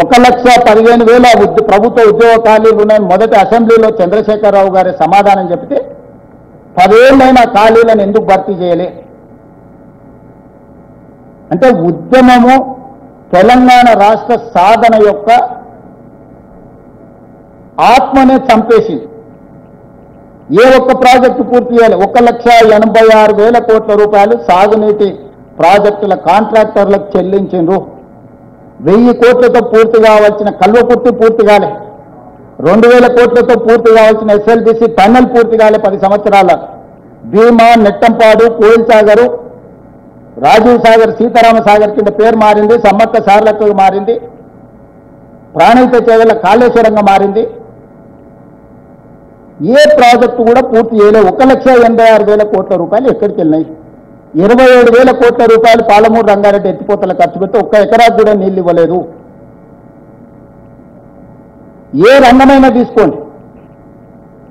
1,15,000 ప్రభుత్వ ఉద్యోగ ఖాళీలు ఉన్నాయని మొదటి అసెంబ్లీలో చంద్రశేఖరరావు గారి సమాధానం చెప్తే 10 ఏళ్ళైనా ఖాళీలను ఎందుకు భర్తీ చేయలే అంటే ఉద్యమము తెలంగాణ రాష్ట్ర సాధన యొక్క ఆత్మనే చంపేసింది. ఏ ఒక్క ప్రాజెక్టు పూర్తి చేయాలి? 1,86,000 కోట్ల రూపాయలు సాగునీటి ప్రాజెక్టుల కాంట్రాక్టర్లకు చెల్లించిండ్రు. 1000 కోట్లతో పూర్తి కావాల్సిన కల్వకుర్తి పూర్తి కాలే, 2,000 కోట్లతో పూర్తి కావాల్సిన ఎస్ఎల్బిసి టన్నెల్ పూర్తి కాలే 10 సంవత్సరాల. భీమా, నెట్టంపాడు, కోయిల్ సాగరు, రాజీవ్ సాగర్, సీతారామ సాగర్ కింద పేరు మారింది, సమ్మక్క సారలతో మారింది, ప్రాణహిత చేవల కాళేశ్వరంగా మారింది. ఏ ప్రాజెక్టు కూడా పూర్తి చేయలేదు. 1,86,000 కోట్ల రూపాయలు ఎక్కడికి వెళ్ళినాయి? 27,000 కోట్ల రూపాయలు పాలమూరు రంగారెడ్డి ఎత్తిపోతల ఖర్చు పెట్టి 1 ఎకరాకు కూడా నీళ్ళు ఇవ్వలేదు. ఏ రంగమైనా తీసుకోండి,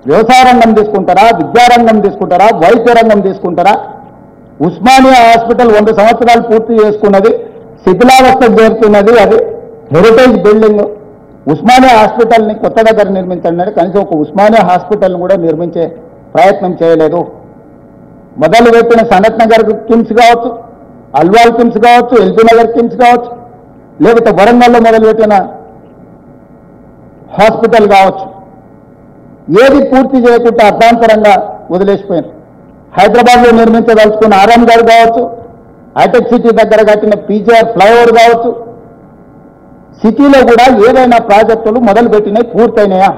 వ్యవసాయ రంగం తీసుకుంటారా, విద్యారంగం తీసుకుంటారా, వైద్య రంగం తీసుకుంటారా? ఉస్మానియా హాస్పిటల్ 100 సంవత్సరాలు పూర్తి చేసుకున్నది, శిథిలావస్థకు చేరుతున్నది. అది హెరిటేజ్ బిల్డింగ్. ఉస్మానియా హాస్పిటల్ని కొత్త దగ్గర నిర్మించండి, కనీసం ఒక ఉస్మానియా హాస్పిటల్ని కూడా నిర్మించే ప్రయత్నం చేయలేదు. మొదలుపెట్టిన సనత్ నగర్ కిమ్స్ కావచ్చు, అల్వాల్ కిమ్స్ కావచ్చు, ఎల్బీ నగర్ కిమ్స్ కావచ్చు, లేకపోతే వరంగల్లో మొదలుపెట్టిన హాస్పిటల్ కావచ్చు, ఏది పూర్తి చేయకుండా అర్ధాంతరంగా వదిలేసిపోయింది. హైదరాబాద్లో నిర్మించదలుచుకున్న ఆరాంఘర్ కావచ్చు, హైటెక్ సిటీ దగ్గర కట్టిన పీజీఆర్ ఫ్లైఓవర్ కావచ్చు, సిటీలో కూడా ఏదైనా ప్రాజెక్టులు మొదలుపెట్టినాయి, పూర్తయినాయా?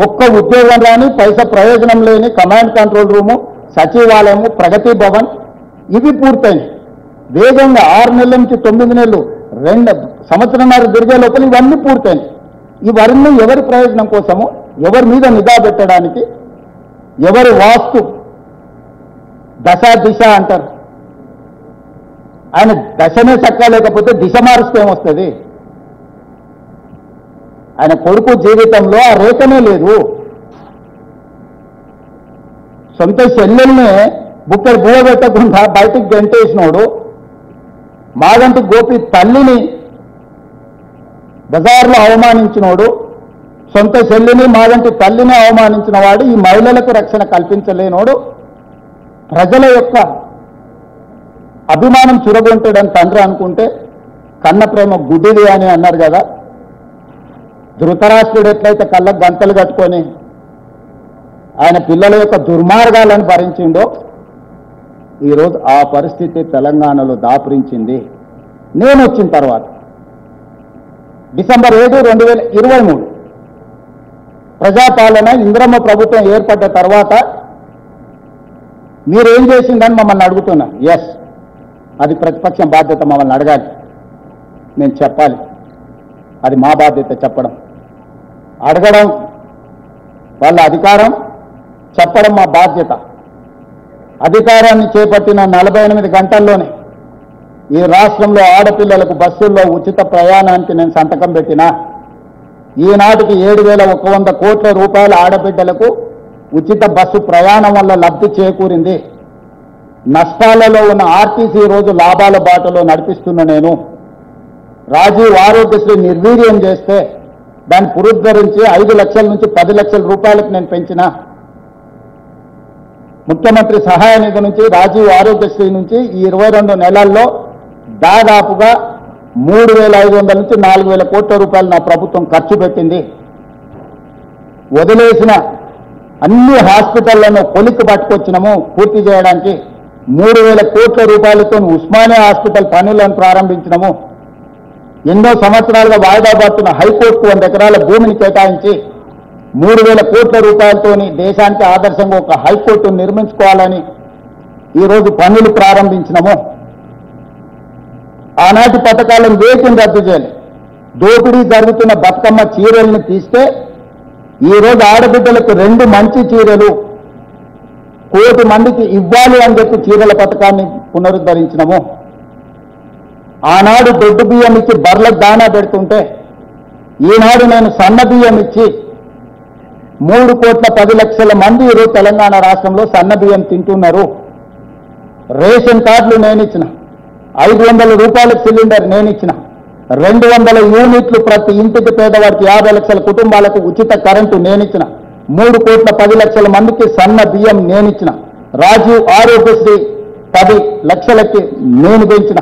ఒక్క ఉద్యోగం రాని, పైసా ప్రయోజనం లేని కమాండ్ కంట్రోల్ రూము, సచివాలయము, ప్రగతి భవన్ ఇవి పూర్తయినాయి. వేగంగా 6 నెలల నుంచి 9 నెలలు, 2 సంవత్సరాలు తిరిగే లోపల ఇవన్నీ పూర్తయినాయి. ఇవన్నీ ఎవరి ప్రయోజనం కోసము? ఎవరి మీద నిఘా పెట్టడానికి? ఎవరి వాస్తు దశ దిశ అంటారు. ఆయన దశనే చక్కా లేకపోతే దిశ మారుస్తే ఏమొస్తుంది? ఆయన కొడుకు జీవితంలో ఆ రేఖనే లేదు. సొంత చెల్లెల్ని బుక్కలు బువ పెట్టకుండా బయటికి గంటేసినోడు, మాగంటి గోపి తల్లిని బజార్లో అవమానించినోడు, సొంత చెల్లిని మాగంటి తల్లిని అవమానించిన వాడు, ఈ మహిళలకు రక్షణ కల్పించలేనోడు, ప్రజల యొక్క అభిమానం చురగొంటాడని తండ్రి అనుకుంటే కన్న ప్రేమ గుడ్డిది అని అన్నారు కదా. ధృతరాష్ట్రుడు ఎట్లయితే కళ్ళకు గంతలు కట్టుకొని ఆయన పిల్లల యొక్క దుర్మార్గాలను భరించిండో, ఈరోజు ఆ పరిస్థితి తెలంగాణలో దాపురించింది. నేను వచ్చిన తర్వాత డిసెంబర్ 7, 2023 ప్రజాపాలన ఇందిరమ్మ ప్రభుత్వం ఏర్పడ్డ తర్వాత మీరేం చేసిందని మమ్మల్ని అడుగుతున్నా. ఎస్, అది ప్రతిపక్షం బాధ్యత, మమ్మల్ని అడగాలి, నేను చెప్పాలి. అది మా బాధ్యత చెప్పడం. అడగడం వాళ్ళ అధికారం, చెప్పడం మా బాధ్యత. అధికారాన్ని చేపట్టిన 48 గంటల్లోనే ఈ రాష్ట్రంలో ఆడపిల్లలకు బస్సుల్లో ఉచిత ప్రయాణానికి నేను సంతకం పెట్టినా. ఈనాటికి 7,100 కోట్ల రూపాయల ఆడబిడ్డలకు ఉచిత బస్సు ప్రయాణం వల్ల లబ్ధి చేకూరింది. నష్టాలలో ఉన్న ఆర్టీసీ రోజు లాభాల బాటలో నడిపిస్తున్న నేను. రాజీవ్ ఆరోగ్యశ్రీ నిర్వీర్యం చేస్తే దాన్ని పునరుద్ధరించి 5 లక్షల నుంచి 10 లక్షల రూపాయలకు నేను పెంచిన. ముఖ్యమంత్రి సహాయ నిధి నుంచి, రాజీవ్ ఆరోగ్యశ్రీ నుంచి ఈ 22 నెలల్లో దాదాపుగా 3,500 నుంచి 4,000 కోట్ల రూపాయలు నా ప్రభుత్వం ఖర్చు పెట్టింది. వదిలేసిన అన్ని హాస్పిటళ్లను కొలిక్కి పట్టుకొచ్చినాము పూర్తి చేయడానికి. 3,000 కోట్ల రూపాయలతో ఉస్మానియా హాస్పిటల్ పనులను ప్రారంభించినాము. ఎన్నో సంవత్సరాలుగా వాయిదా పడుతున్న హైకోర్టుకు 100 ఎకరాల భూమిని కేటాయించి 3,000 కోట్ల రూపాయలతోని దేశానికి ఆదర్శంగా ఒక హైకోర్టును నిర్మించుకోవాలని ఈరోజు పనులు ప్రారంభించినాము. ఆనాటి పథకాలను వేటిని రద్దు చేయాలి. దోపిడీ జరుగుతున్న బతుకమ్మ చీరల్ని తీస్తే ఈరోజు ఆడబిడ్డలకు 2 మంచి చీరలు 1 కోటి మందికి ఇవ్వాలి అని చెప్పి చీరల పథకాన్ని పునరుద్ధరించినాము. ఆనాడు దొడ్డు బియ్యం ఇచ్చి బర్లకు దానా పెడుతుంటే ఈనాడు నేను సన్న బియ్యం ఇచ్చి 3,10,00,000 మంది ఈరోజు తెలంగాణ రాష్ట్రంలో సన్న బియ్యం తింటున్నారు. రేషన్ కార్డులు నేను ఇచ్చిన, 500 రూపాయల సిలిండర్ నేను ఇచ్చిన, 200 యూనిట్లు ప్రతి ఇంటికి పేదవాడికి 50 లక్షల కుటుంబాలకు ఉచిత కరెంటు నేనిచ్చిన 3,10,00,000 మందికి సన్న బియ్యం నేనిచ్చిన రాజీవ్ ఆరోగ్యశ్రీ 10 లక్షలకి నేను పెంచిన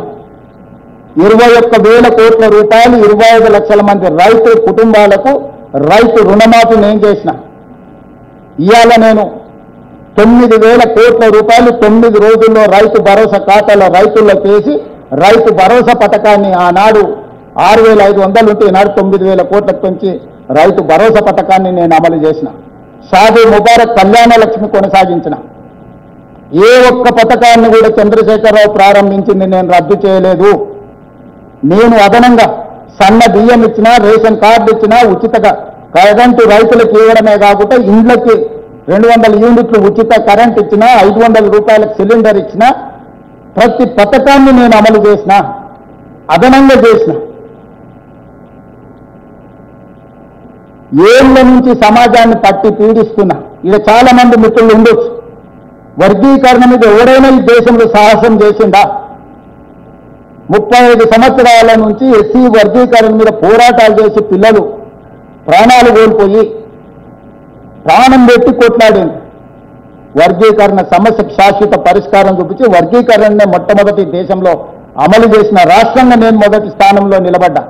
21,000 కోట్ల రూపాయలు 25 లక్షల మంది రైతు కుటుంబాలకు రైతు రుణమాఫీ నేను చేసిన ఇవాళ నేను 9,000 కోట్ల రూపాయలు 9 రోజుల్లో రైతు భరోసా ఖాతాలో రైతుల్లోకి వేసి రైతు భరోసా పథకాన్ని ఆనాడు 6,500 ఉంటే ఈనాడు 9,000 కోట్లకు పెంచి రైతు భరోసా పథకాన్ని నేను అమలు చేసిన షాదీ ముబారక్ కళ్యాణ లక్ష్మి కొనసాగించిన ఏ ఒక్క పథకాన్ని కూడా చంద్రశేఖరరావు ప్రారంభించింది నేను రద్దు చేయలేదు నేను అదనంగా సన్న బియ్యం ఇచ్చినా రేషన్ కార్డు ఇచ్చినా ఉచితంగా కరెంటు రైతులకు ఇవ్వడమే కాకుండా ఇండ్లకి 200 యూనిట్లు ఉచిత కరెంట్ ఇచ్చినా 500 రూపాయలకు సిలిండర్ ఇచ్చినా ప్రతి పథకాన్ని నేను అమలు చేసిన అదనంగా చేసిన ఏళ్ల నుంచి సమాజాన్ని పట్టి పీడిస్తున్నా ఇక చాలా మంది మిత్రులు ఉండొచ్చు వర్గీకరణ మీద ఎవరైనా ఈ దేశంలో సాహసం చేసిందా 35 సంవత్సరాల నుంచి ఎస్సీ వర్గీకరణ మీద పోరాటాలు చేసి పిల్లలు ప్రాణాలు కోల్పోయి ప్రాణం పెట్టి కొట్లాడింది వర్గీకరణ సమస్యకు శాశ్వత పరిష్కారం చూపించి వర్గీకరణనే మొట్టమొదటి దేశంలో అమలు చేసిన రాష్ట్రంగా నేను మొదటి స్థానంలో నిలబడ్డా